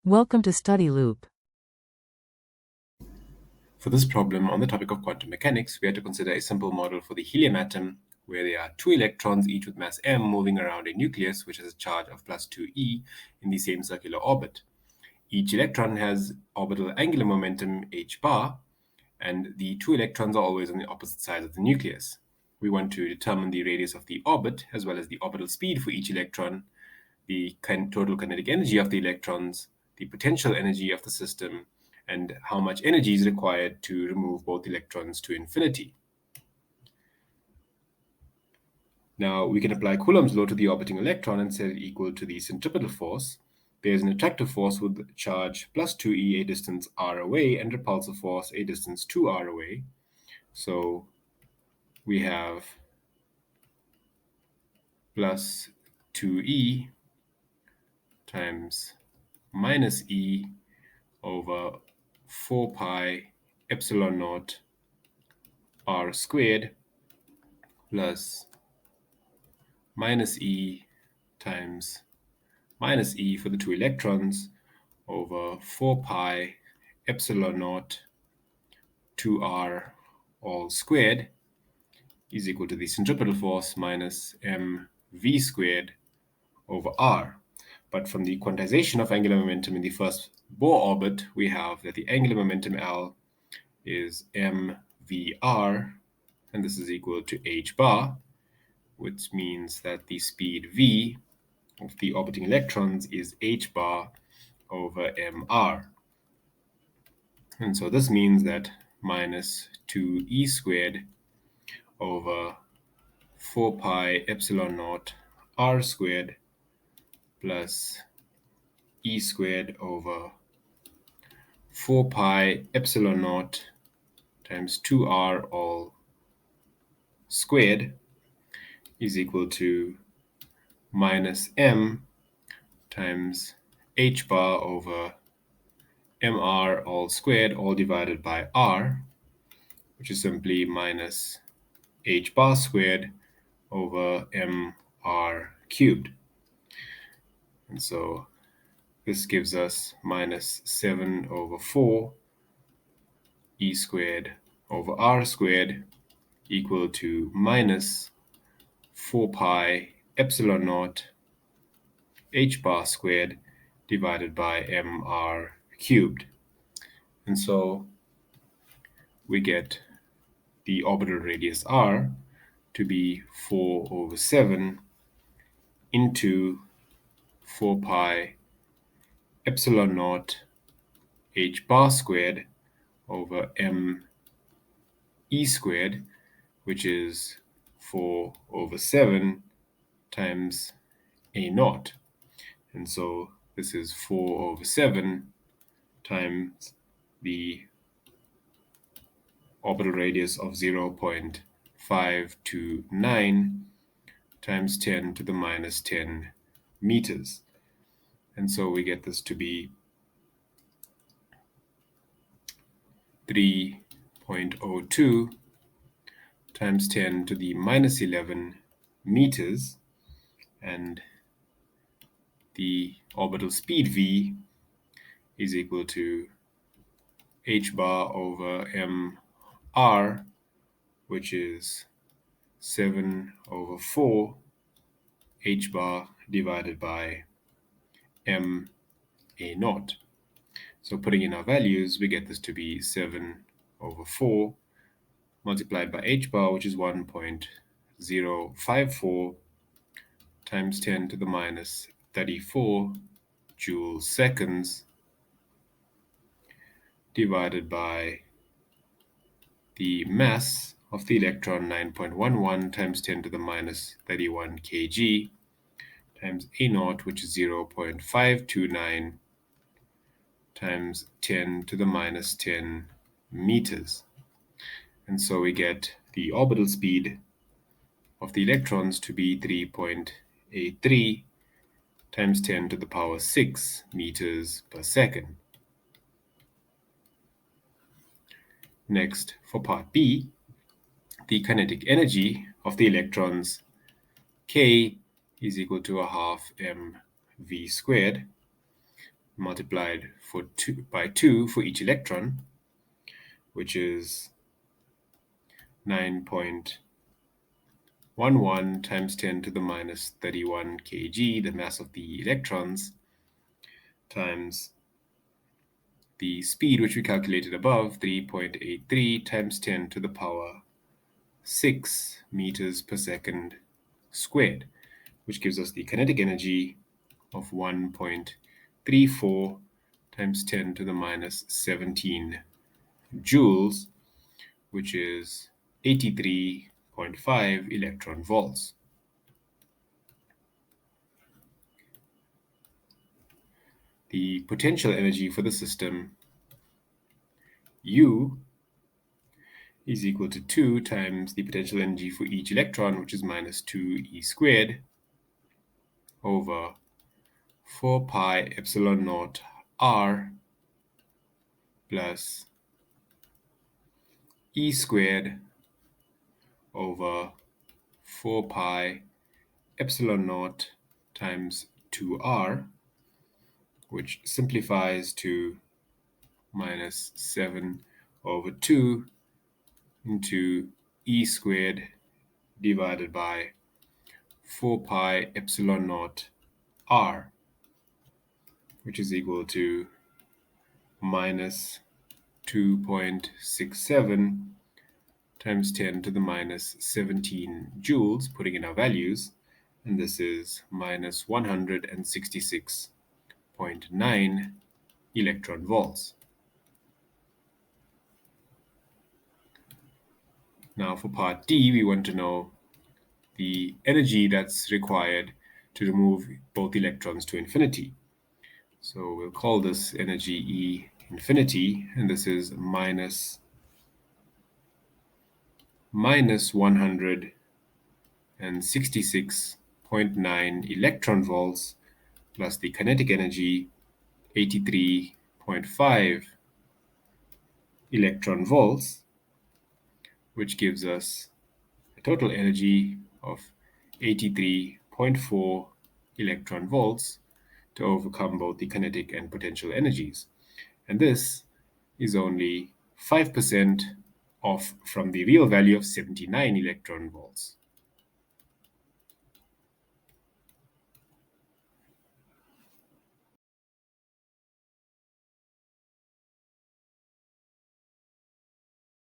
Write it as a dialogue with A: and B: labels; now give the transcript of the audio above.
A: Welcome to Study Loop.
B: For this problem on the topic of quantum mechanics, we had to consider a simple model for the helium atom, where there are two electrons, each with mass m, moving around a nucleus which has a charge of plus 2e in the same circular orbit. Each electron has orbital angular momentum h bar, and the two electrons are always on the opposite sides of the nucleus. We want to determine the radius of the orbit, as well as the orbital speed for each electron, the total kinetic energy of the electrons, the potential energy of the system, and how much energy is required to remove both electrons to infinity. Now, we can apply Coulomb's law to the orbiting electron and set it equal to the centripetal force. There's an attractive force with charge plus 2e a distance r away and repulsive force a distance 2r away. So we have plus 2e times minus e over 4 pi epsilon naught r squared plus minus e times minus e for the two electrons over 4 pi epsilon naught 2r all squared is equal to the centripetal force minus mv squared over r. But from the quantization of angular momentum in the first Bohr orbit, we have that the angular momentum L is mvr, and this is equal to h bar, which means that the speed v of the orbiting electrons is h bar over mr. And so this means that minus 2e squared over 4 pi epsilon naught r squared plus e squared over 4 pi epsilon naught times 2r all squared is equal to minus m times h bar over mr all squared, all divided by r, which is simply minus h bar squared over mr cubed. And so this gives us minus 7 over 4 e squared over r squared equal to minus 4 pi epsilon naught h bar squared divided by mr cubed. And so we get the orbital radius r to be 4 over 7 into 4 pi epsilon naught h bar squared over m e squared, which is 4 over 7 times a naught. And so this is 4 over 7 times the orbital radius of 0.529 times 10 to the minus 10 meters. And so we get this to be 3.02 times 10 to the minus 11 meters, and the orbital speed v is equal to h bar over mr, which is 7 over 4 h bar divided by m a naught. So putting in our values, we get this to be 7 over 4 multiplied by h bar, which is 1.054 times 10 to the minus 34 joules seconds, divided by the mass of the electron, 9.11 times 10 to the minus 31 kg, times a naught, which is 0.529 times 10 to the minus 10 meters. And so we get the orbital speed of the electrons to be 3.83 times 10 to the power 6 meters per second. Next, for part B, the kinetic energy of the electrons, K, is equal to a half mv squared. multiplied by 2 for each electron, which is 9.11 times 10 to the minus 31 kg, the mass of the electrons, times the speed, which we calculated above, 3.83 times 10 to the power 6 meters per second squared, which gives us the kinetic energy of 1.34 times 10 to the minus 17 joules, which is 83.5 electron volts. The potential energy for the system, U, is equal to 2 times the potential energy for each electron, which is minus 2e squared, over 4 pi epsilon naught r plus e squared over 4 pi epsilon naught times 2r, which simplifies to minus 7 over 2 into e squared divided by 4 pi epsilon naught r, which is equal to minus 2.67 times 10 to the minus 17 joules, putting in our values, and this is minus 166.9 electron volts. Now for part D, we want to know the energy that's required to remove both electrons to infinity. So we'll call this energy E infinity, and this is minus 166.9 electron volts plus the kinetic energy 83.5 electron volts, which gives us a total energy of 83.4 electron volts to overcome both the kinetic and potential energies. And this is only 5% off from the real value of 79 electron volts.